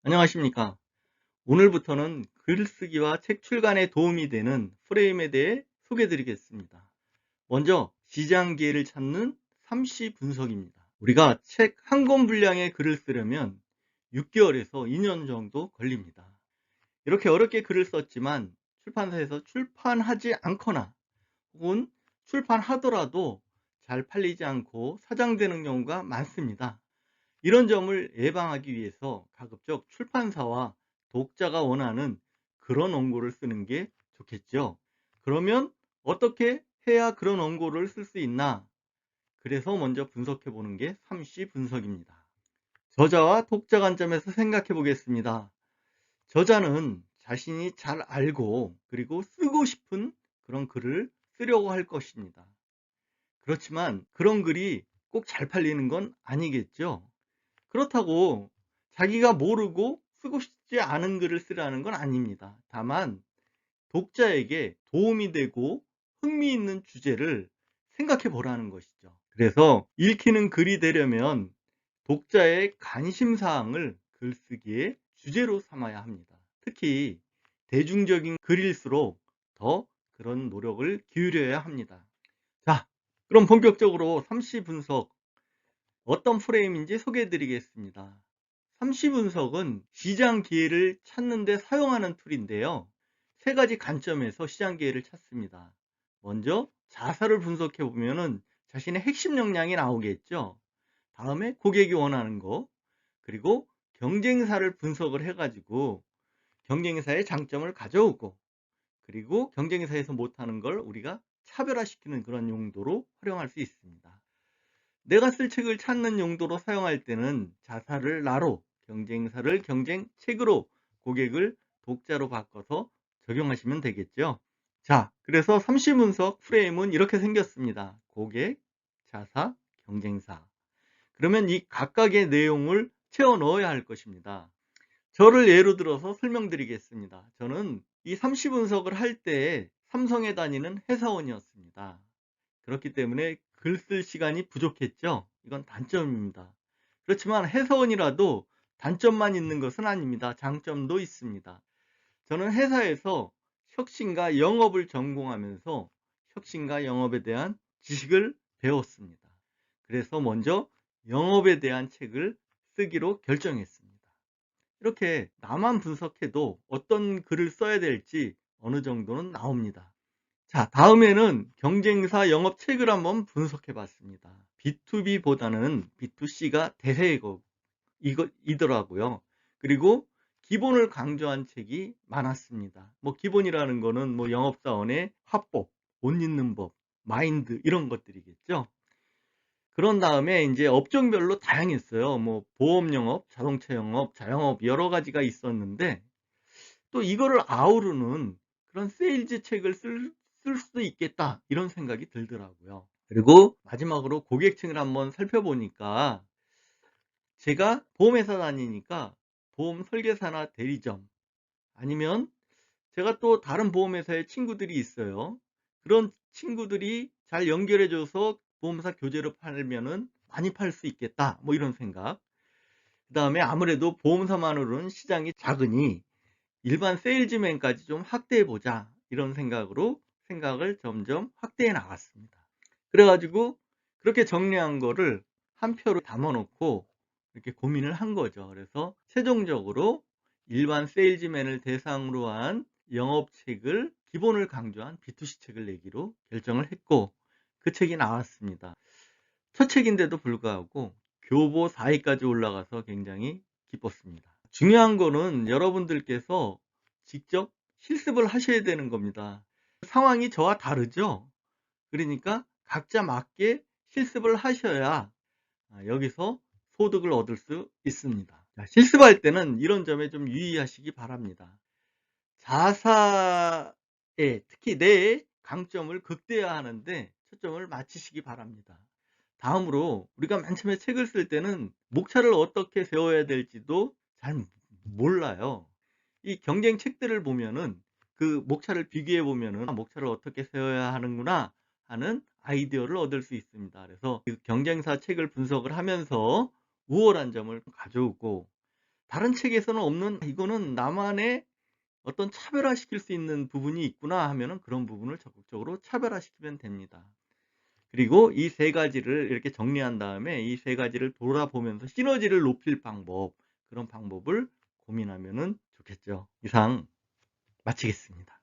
안녕하십니까. 오늘부터는 글쓰기와 책 출간에 도움이 되는 프레임에 대해 소개해 드리겠습니다. 먼저 시장 기회를 찾는 3시 분석입니다. 우리가 책 한 권 분량의 글을 쓰려면 6개월에서 2년 정도 걸립니다. 이렇게 어렵게 글을 썼지만 출판사에서 출판하지 않거나 혹은 출판하더라도 잘 팔리지 않고 사장되는 경우가 많습니다. 이런 점을 예방하기 위해서 가급적 출판사와 독자가 원하는 그런 원고를 쓰는 게 좋겠죠. 그러면 어떻게 해야 그런 원고를 쓸 수 있나? 그래서 먼저 분석해 보는 게 3시 분석입니다. 저자와 독자 관점에서 생각해 보겠습니다. 저자는 자신이 잘 알고 그리고 쓰고 싶은 그런 글을 쓰려고 할 것입니다. 그렇지만 그런 글이 꼭 잘 팔리는 건 아니겠죠. 그렇다고 자기가 모르고 쓰고 싶지 않은 글을 쓰라는 건 아닙니다. 다만 독자에게 도움이 되고 흥미있는 주제를 생각해 보라는 것이죠. 그래서 읽히는 글이 되려면 독자의 관심사항을 글쓰기의 주제로 삼아야 합니다. 특히 대중적인 글일수록 더 그런 노력을 기울여야 합니다. 자, 그럼 본격적으로 3시 분석 어떤 프레임인지 소개해 드리겠습니다. 삼시 분석은 시장 기회를 찾는 데 사용하는 툴인데요. 세 가지 관점에서 시장 기회를 찾습니다. 먼저 자사를 분석해 보면은 자신의 핵심 역량이 나오겠죠. 다음에 고객이 원하는 거, 그리고 경쟁사를 분석을 해 가지고 경쟁사의 장점을 가져오고, 그리고 경쟁사에서 못하는 걸 우리가 차별화시키는 그런 용도로 활용할 수 있습니다. 내가 쓸 책을 찾는 용도로 사용할 때는 자사를 나로, 경쟁사를 경쟁책으로, 고객을 독자로 바꿔서 적용하시면 되겠죠. 자, 그래서 삼시분석 프레임은 이렇게 생겼습니다. 고객, 자사, 경쟁사. 그러면 이 각각의 내용을 채워 넣어야 할 것입니다. 저를 예로 들어서 설명드리겠습니다. 저는 이 삼시분석을 할 때 삼성에 다니는 회사원이었습니다. 그렇기 때문에 글 쓸 시간이 부족했죠. 이건 단점입니다. 그렇지만 해사원이라도 단점만 있는 것은 아닙니다. 장점도 있습니다. 저는 회사에서 혁신과 영업을 전공하면서 혁신과 영업에 대한 지식을 배웠습니다. 그래서 먼저 영업에 대한 책을 쓰기로 결정했습니다. 이렇게 나만 분석해도 어떤 글을 써야 될지 어느 정도는 나옵니다. 자, 다음에는 경쟁사 영업책을 한번 분석해 봤습니다. B2B보다는 B2C가 대세이더라고요. 그리고 기본을 강조한 책이 많았습니다. 뭐 기본이라는 거는 뭐 영업사원의 화법, 못 잊는 법, 마인드 이런 것들이겠죠. 그런 다음에 이제 업종별로 다양했어요. 뭐 보험 영업, 자동차 영업, 자영업 여러 가지가 있었는데 또 이거를 아우르는 그런 세일즈 책을 쓸 수도 있겠다 이런 생각이 들더라고요. 그리고 마지막으로 고객층을 한번 살펴보니까 제가 보험회사 다니니까 보험 설계사나 대리점 아니면 제가 또 다른 보험회사에 친구들이 있어요. 그런 친구들이 잘 연결해 줘서 보험사 교재로 팔면은 많이 팔 수 있겠다 뭐 이런 생각. 그 다음에 아무래도 보험사만으로는 시장이 작으니 일반 세일즈맨까지 좀 확대해 보자 이런 생각으로 생각을 점점 확대해 나갔습니다. 그래 가지고 그렇게 정리한 거를 한 표로 담아 놓고 이렇게 고민을 한 거죠. 그래서 최종적으로 일반 세일즈맨을 대상으로 한 영업책을 기본을 강조한 B2C 책을 내기로 결정을 했고 그 책이 나왔습니다. 첫 책인데도 불구하고 교보 4위까지 올라가서 굉장히 기뻤습니다. 중요한 거는 여러분들께서 직접 실습을 하셔야 되는 겁니다. 상황이 저와 다르죠? 그러니까 각자 맞게 실습을 하셔야 여기서 소득을 얻을 수 있습니다. 실습할 때는 이런 점에 좀 유의하시기 바랍니다. 자사에 특히 내 강점을 극대화하는데 초점을 맞추시기 바랍니다. 다음으로 우리가 맨 처음에 책을 쓸 때는 목차를 어떻게 세워야 될지도 잘 몰라요. 이 경쟁 책들을 보면은 그 목차를 비교해 보면은 '아 목차를 어떻게 세워야 하는구나.' 하는 아이디어를 얻을 수 있습니다. 그래서 그 경쟁사 책을 분석을 하면서 우월한 점을 가져오고 다른 책에서는 없는 '이거는 나만의 어떤 차별화시킬 수 있는 부분이 있구나.' 하면은 그런 부분을 적극적으로 차별화시키면 됩니다. 그리고 이 세 가지를 이렇게 정리한 다음에 이 세 가지를 돌아보면서 시너지를 높일 방법, 그런 방법을 고민하면은 좋겠죠. 이상 마치겠습니다.